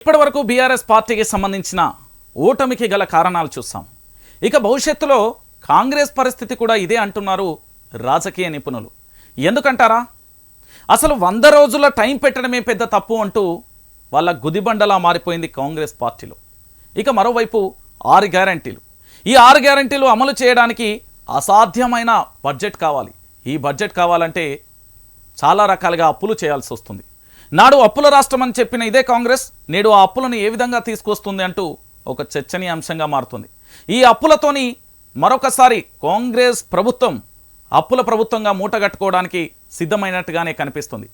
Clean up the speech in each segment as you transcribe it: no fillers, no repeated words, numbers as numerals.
ఇప్పటివరకు బీఆర్ఎస్ పార్టీకి సంబంధించిన ఓటమికి గల కారణాలు చూసాం. ఇక భవిష్యత్తులో కాంగ్రెస్ పరిస్థితి కూడా ఇదే అంటున్నారు రాజకీయ నిపుణులు. ఎందుకంటారా? అసలు 100 రోజుల టైం పెట్టడమే పెద్ద తప్పు అంటూ వాళ్ళ గుదిబండలా మారిపోయింది కాంగ్రెస్ పార్టీలో. ఇక మరోవైపు 6 గ్యారంటీలు. ఈ 6 గ్యారంటీలు అమలు చేయడానికి అసాధ్యమైన బడ్జెట్ కావాలి. ఈ బడ్జెట్ కావాలంటే చాలా రకాలుగా అప్పులు చేయాల్సి వస్తుంది. నాడు అప్పుల రాష్ట్రం అని చెప్పిన ఇదే కాంగ్రెస్ నేడు ఆ అప్పులను ఏ విధంగా తీసుకొస్తుంది అంటూ ఒక చర్చనీయాంశంగా మారుతుంది. ఈ అప్పులతోని మరొకసారి కాంగ్రెస్ ప్రభుత్వం అప్పుల ప్రభుత్వంగా మూటగట్టుకోవడానికి సిద్ధమైనట్టుగానే కనిపిస్తుంది.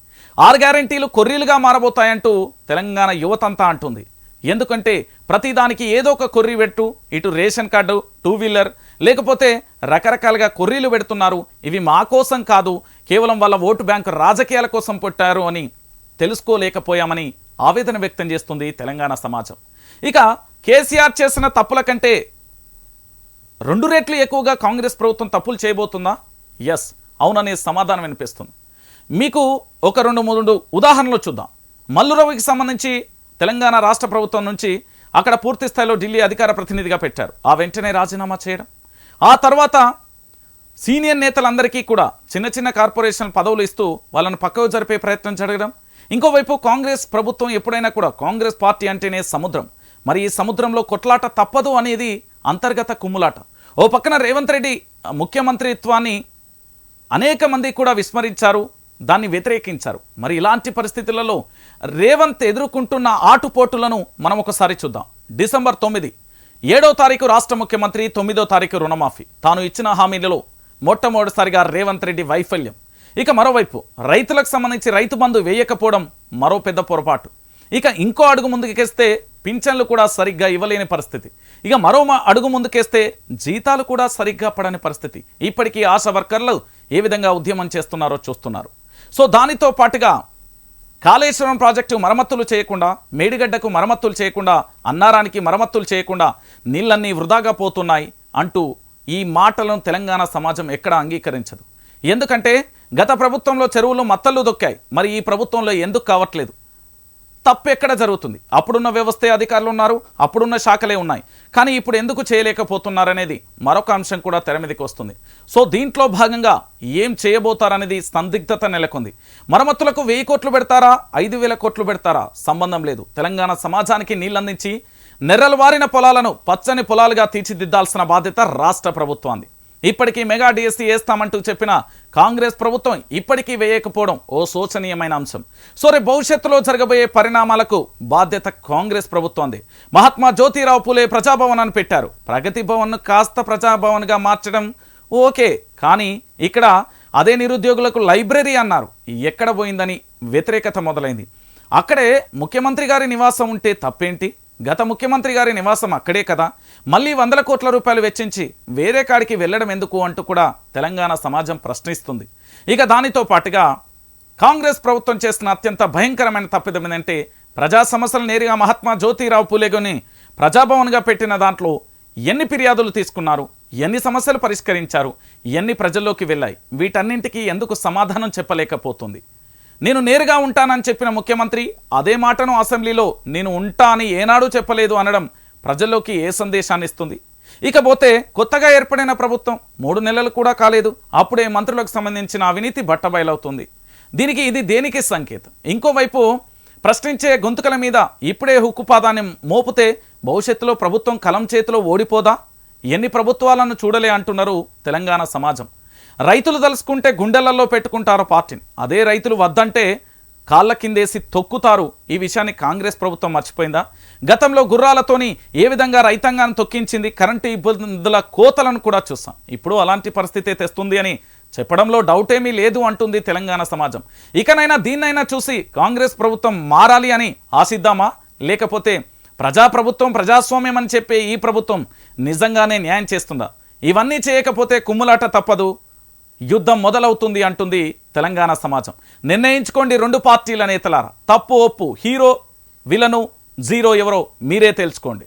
6 గ్యారంటీలు కొర్రీలుగా మారబోతాయంటూ తెలంగాణ యువతంతా అంటుంది. ఎందుకంటే ప్రతిదానికి ఏదో ఒక కొర్రీ పెట్టు, ఇటు రేషన్ కార్డు, 2 వీలర్, లేకపోతే రకరకాలుగా కొర్రీలు పెడుతున్నారు. ఇవి మా కోసం కాదు, కేవలం వాళ్ళ ఓటు బ్యాంకు రాజకీయాల కోసం పెట్టారు అని తెలుసుకోలేకపోయామని ఆవేదన వ్యక్తం చేస్తుంది తెలంగాణ సమాజం. ఇక కేసీఆర్ చేసిన తప్పుల కంటే 2 రెట్లు ఎక్కువగా కాంగ్రెస్ ప్రభుత్వం తప్పులు చేయబోతుందా? ఎస్, అవుననే సమాధానం వినిపిస్తుంది. మీకు ఒక 2-3 ఉదాహరణలు చూద్దాం. మల్లురవికి సంబంధించి తెలంగాణ రాష్ట్ర ప్రభుత్వం నుంచి అక్కడ పూర్తి స్థాయిలో ఢిల్లీ అధికార ప్రతినిధిగా పెట్టారు. ఆ వెంటనే రాజీనామా చేయడం, ఆ తర్వాత సీనియర్ నేతలందరికీ కూడా చిన్న చిన్న కార్పొరేషన్ పదవులు ఇస్తూ వాళ్ళను పక్కకు జరిపే ప్రయత్నం జరగడం. ఇంకోవైపు కాంగ్రెస్ ప్రభుత్వం ఎప్పుడైనా కూడా కాంగ్రెస్ పార్టీ అంటేనే సముద్రం. మరి ఈ సముద్రంలో కొట్లాట తప్పదు అనేది అంతర్గత కుమ్ములాట. ఓ పక్కన రేవంత్ రెడ్డి ముఖ్యమంత్రిత్వాన్ని అనేక మంది కూడా విస్మరించారు, దాన్ని వ్యతిరేకించారు. మరి ఇలాంటి పరిస్థితులలో రేవంత్ ఎదుర్కొంటున్న ఆటుపోటులను మనం ఒకసారి చూద్దాం. డిసెంబర్ 9, 7వ తారీఖు రాష్ట్ర ముఖ్యమంత్రి, 9వ తారీఖు రుణమాఫీ. తాను ఇచ్చిన హామీలలో మొట్టమొదటిసారిగా రేవంత్ రెడ్డి వైఫల్యం. ఇక మరోవైపు రైతులకు సంబంధించి రైతు బంధు వేయకపోవడం మరో పెద్ద పొరపాటు. ఇక ఇంకో అడుగు ముందుకేస్తే పింఛన్లు కూడా సరిగ్గా ఇవ్వలేని పరిస్థితి. ఇక మరో అడుగు ముందుకేస్తే జీతాలు కూడా సరిగ్గా పడని పరిస్థితి. ఇప్పటికీ ఆశా వర్కర్లు ఏ విధంగా ఉద్యమం చేస్తున్నారో చూస్తున్నారు. సో దానితో పాటుగా కాళేశ్వరం ప్రాజెక్టు మరమ్మతులు చేయకుండా, మేడిగడ్డకు మరమ్మతులు చేయకుండా, అన్నారానికి మరమ్మతులు చేయకుండా నీళ్ళన్నీ వృధాగా పోతున్నాయి అంటూ ఈ మాటలను తెలంగాణ సమాజం ఎక్కడా అంగీకరించదు. ఎందుకంటే గత ప్రభుత్వంలో చెరువులు మత్తళ్ళు దొక్కాయి, మరి ఈ ప్రభుత్వంలో ఎందుకు కావట్లేదు? తప్పు ఎక్కడ జరుగుతుంది? అప్పుడున్న వ్యవస్థే అధికారులు ఉన్నారు, అప్పుడున్న శాఖలే ఉన్నాయి, కానీ ఇప్పుడు ఎందుకు చేయలేకపోతున్నారనేది మరొక అంశం కూడా తెర మీదకి వస్తుంది. సో దీంట్లో భాగంగా ఏం చేయబోతారనేది సందిగ్ధత నెలకొంది. మరమ్మతులకు 1000 కోట్లు పెడతారా, 5000 కోట్లు పెడతారా సంబంధం లేదు. తెలంగాణ సమాజానికి నీళ్ళందించి నెర్రలు వారిన పొలాలను పచ్చని పొలాలుగా తీర్చిదిద్దాల్సిన బాధ్యత రాష్ట్ర ప్రభుత్వాన్ని. ఇప్పటికీ మెగా డిఎస్సీ వేస్తామంటూ చెప్పిన కాంగ్రెస్ ప్రభుత్వం ఇప్పటికీ వేయకపోవడం ఓ శోచనీయమైన అంశం. సో రేపు భవిష్యత్తులో జరగబోయే పరిణామాలకు బాధ్యత కాంగ్రెస్ ప్రభుత్వంది. మహాత్మా జ్యోతిరావు పూలే ప్రజాభవన్ అని పెట్టారు. ప్రగతి భవన్ను కాస్త ప్రజాభవన్గా మార్చడం ఓకే, కానీ ఇక్కడ అదే నిరుద్యోగులకు లైబ్రరీ అన్నారు. ఎక్కడ పోయిందని వ్యతిరేకత మొదలైంది. అక్కడే ముఖ్యమంత్రి గారి నివాసం ఉంటే తప్పేంటి? గత ముఖ్యమంత్రి గారి నివాసం అక్కడే కదా, మళ్ళీ 100 కోట్ల రూపాయలు వెచ్చించి వేరే కాడికి వెళ్ళడం ఎందుకు అంటూ కూడా తెలంగాణ సమాజం ప్రశ్నిస్తుంది. ఇక దానితో పాటుగా కాంగ్రెస్ ప్రభుత్వం చేస్తున్న అత్యంత భయంకరమైన తప్పిదం ఏంటంటే ప్రజా సమస్యలు నేరుగా మహాత్మా జ్యోతిరావు పూలేని ప్రజాభవన్గా పెట్టిన దాంట్లో ఎన్ని ఫిర్యాదులు తీసుకున్నారు, ఎన్ని సమస్యలు పరిష్కరించారు, ఎన్ని ప్రజల్లోకి వెళ్ళాయి, వీటన్నింటికీ ఎందుకు సమాధానం చెప్పలేకపోతుంది? నేను నేరుగా ఉంటానని చెప్పిన ముఖ్యమంత్రి అదే మాటను అసెంబ్లీలో నేను ఉంటా అని ఏనాడూ చెప్పలేదు అనడం ప్రజల్లోకి ఏ సందేశాన్ని ఇస్తుంది? ఇకపోతే కొత్తగా ఏర్పడిన ప్రభుత్వం 3 నెలలు కూడా కాలేదు, అప్పుడే మంత్రులకు సంబంధించిన అవినీతి బట్టబయలవుతుంది. ఇది దేనికి సంకేతం? ఇంకోవైపు ప్రశ్నించే గొంతుకల మీద ఇప్పుడే హుక్కుపాదాన్ని మోపితే భవిష్యత్తులో ప్రభుత్వం కలం చేతిలో ఓడిపోదా? ఎన్ని ప్రభుత్వాలను చూడలే అంటున్నారు తెలంగాణ సమాజం. రైతులు తలుసుకుంటే గుండెలలో పెట్టుకుంటారు పార్టీని, అదే రైతులు వద్దంటే కాళ్ళ కిందేసి తొక్కుతారు. ఈ విషయాన్ని కాంగ్రెస్ ప్రభుత్వం మర్చిపోయిందా? గతంలో గుర్రాలతోని ఏ విధంగా రైతాంగాన్ని తొక్కించింది, కరెంటు ఇబ్బందుల కోతలను కూడా చూస్తాం. ఇప్పుడు అలాంటి పరిస్థితి తెస్తుంది అని చెప్పడంలో డౌట్ ఏమీ లేదు అంటుంది తెలంగాణ సమాజం. ఇకనైనా దీన్నైనా చూసి కాంగ్రెస్ ప్రభుత్వం మారాలి అని ఆశిద్దామా, లేకపోతే ప్రజాప్రభుత్వం ప్రజాస్వామ్యం అని చెప్పే ఈ ప్రభుత్వం నిజంగానే న్యాయం చేస్తుందా? ఇవన్నీ చేయకపోతే కుమ్ములాట తప్పదు, యుద్ధం మొదలవుతుంది అంటుంది తెలంగాణ సమాజం. నిర్ణయించుకోండి 2 పార్టీల నేతలారా, తప్పు ఒప్పు, హీరో విలను జీరో ఎవరో మీరే తెలుసుకోండి.